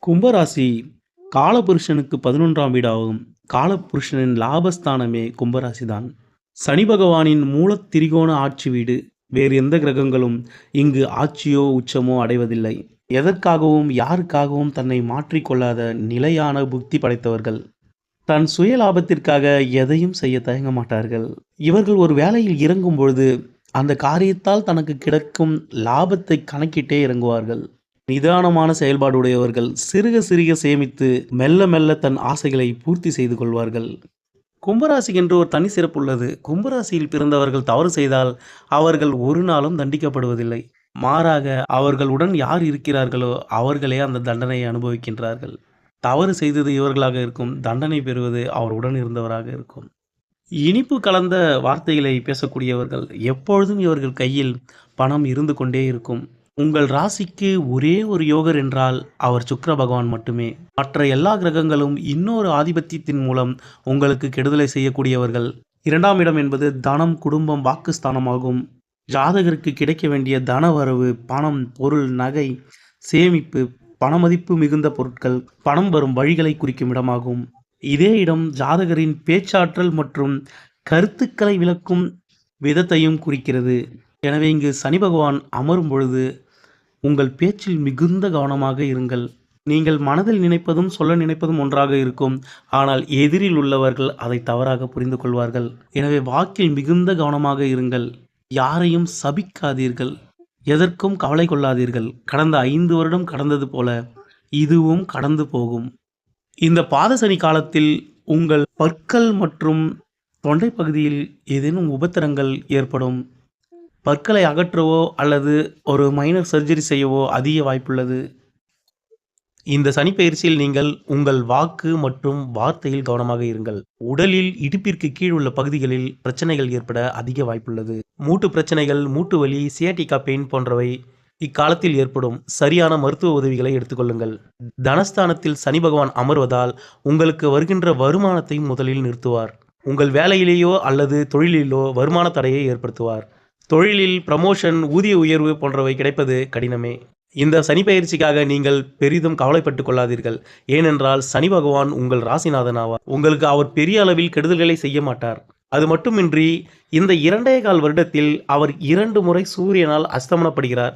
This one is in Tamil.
கும்பராசி காலபுருஷனுக்கு 11ஆம் வீடாகும். காலபுருஷனின் லாபஸ்தானமே கும்பராசி தான். சனி பகவானின் மூலத் திரிகோண ஆட்சி வீடு. வேறு எந்த கிரகங்களும் இங்கு ஆட்சியோ உச்சமோ அடைவதில்லை. எதற்காகவும் யாருக்காகவும் தன்னை மாற்றிக்கொள்ளாத நிலையான புத்தி படைத்தவர்கள். தன் சுய லாபத்திற்காக எதையும் செய்ய தயங்க மாட்டார்கள். இவர்கள் ஒரு வேலையில் இறங்கும் பொழுது அந்த காரியத்தால் தனக்கு கிடைக்கும் லாபத்தை கணக்கிட்டே இறங்குவார்கள். நிதானமான செயல்பாடு உடையவர்கள் சிறுக சிறுக சேமித்து மெல்ல மெல்ல தன் ஆசைகளை பூர்த்தி செய்து கொள்வார்கள். கும்பராசி என்று ஒரு தனி சிறப்பு உள்ளது. கும்பராசியில் பிறந்தவர்கள் தவறு செய்தால் அவர்கள் ஒரு நாளும் தண்டிக்கப்படுவதில்லை. மாறாக அவர்களுடன் யார் இருக்கிறார்களோ அவர்களே அந்த தண்டனையை அனுபவிக்கின்றார்கள். தவறு செய்தது இவர்களாக இருக்கும், தண்டனை பெறுவது அவருடன் இருந்தவராக இருக்கும். இனிப்பு கலந்த வார்த்தைகளை பேசக்கூடியவர்கள். எப்பொழுதும் இவர்கள் கையில் பணம் இருந்து கொண்டே இருக்கும். உங்கள் ராசிக்கு ஒரே ஒரு யோகர் என்றால் அவர் சுக்கிர பகவான் மட்டுமே. மற்ற எல்லா கிரகங்களும் இன்னொரு ஆதிபத்தியத்தின் மூலம் உங்களுக்கு கெடுதலை செய்யக்கூடியவர்கள். 2ஆம் இடம் என்பது தனம், குடும்பம், வாக்குஸ்தானமாகும். ஜாதகருக்கு கிடைக்க வேண்டிய தன வரவு, பணம், பொருள், நகை, சேமிப்பு, பணமதிப்பு மிகுந்த பொருட்கள், பணம் வரும் வழிகளை குறிக்கும் இடமாகும். இதே இடம் ஜாதகரின் பேச்சாற்றல் மற்றும் கருத்துக்களை விளக்கும் விதத்தையும் குறிக்கிறது. எனவே இங்கு சனி பகவான் அமரும் பொழுது உங்கள் பேச்சில் மிகுந்த கவனமாக இருங்கள். நீங்கள் மனதில் நினைப்பதும் சொல்ல நினைப்பதும் ஒன்றாக இருக்கும். ஆனால் எதிரில் உள்ளவர்கள் அதை தவறாக புரிந்து கொள்வார்கள். எனவே வாக்கில் மிகுந்த கவனமாக இருங்கள். யாரையும் சபிக்காதீர்கள். எதற்கும் கவலை கொள்ளாதீர்கள். கடந்த 5 வருடம் கடந்தது போல இதுவும் கடந்து போகும். இந்த பாதசனி காலத்தில் உங்கள் பற்கள் மற்றும் தொண்டை பகுதியில் ஏதேனும் உபத்திரங்கள் ஏற்படும். பற்களை அகற்றவோ அல்லது ஒரு மைனர் சர்ஜரி செய்யவோ அதிக வாய்ப்புள்ளது. இந்த சனிப்பெயர்ச்சியில் நீங்கள் உங்கள் வாக்கு மற்றும் வார்த்தையில் கவனமாக இருங்கள். உடலில் இடுப்பிற்கு கீழ் உள்ள பகுதிகளில் பிரச்சனைகள் ஏற்பட அதிக வாய்ப்புள்ளது. மூட்டு பிரச்சனைகள், மூட்டு வலி, சியாட்டிகா பெயின் போன்றவை இக்காலத்தில் ஏற்படும். சரியான மருத்துவ உதவிகளை எடுத்துக்கொள்ளுங்கள். தனஸ்தானத்தில் சனி பகவான் அமர்வதால் உங்களுக்கு வருகின்ற வருமானத்தை முதலில் நிறுத்துவார். உங்கள் வேலையிலேயோ அல்லது தொழிலிலோ வருமான தடையை ஏற்படுத்துவார். தொழிலில் ப்ரமோஷன், ஊதிய உயர்வு போன்றவை கிடைப்பது கடினமே. இந்த சனி பயிற்சிக்காக நீங்கள் பெரிதும் கவலைப்பட்டு கொள்ளாதீர்கள். ஏனென்றால் சனி பகவான் உங்கள் ராசிநாதன் ஆவார். உங்களுக்கு அவர் பெரிய அளவில் கெடுதல்களை செய்ய மாட்டார். அது மட்டுமின்றி இந்த 2.25 வருடத்தில் அவர் 2 முறை சூரியனால் அஸ்தமனப்படுகிறார்.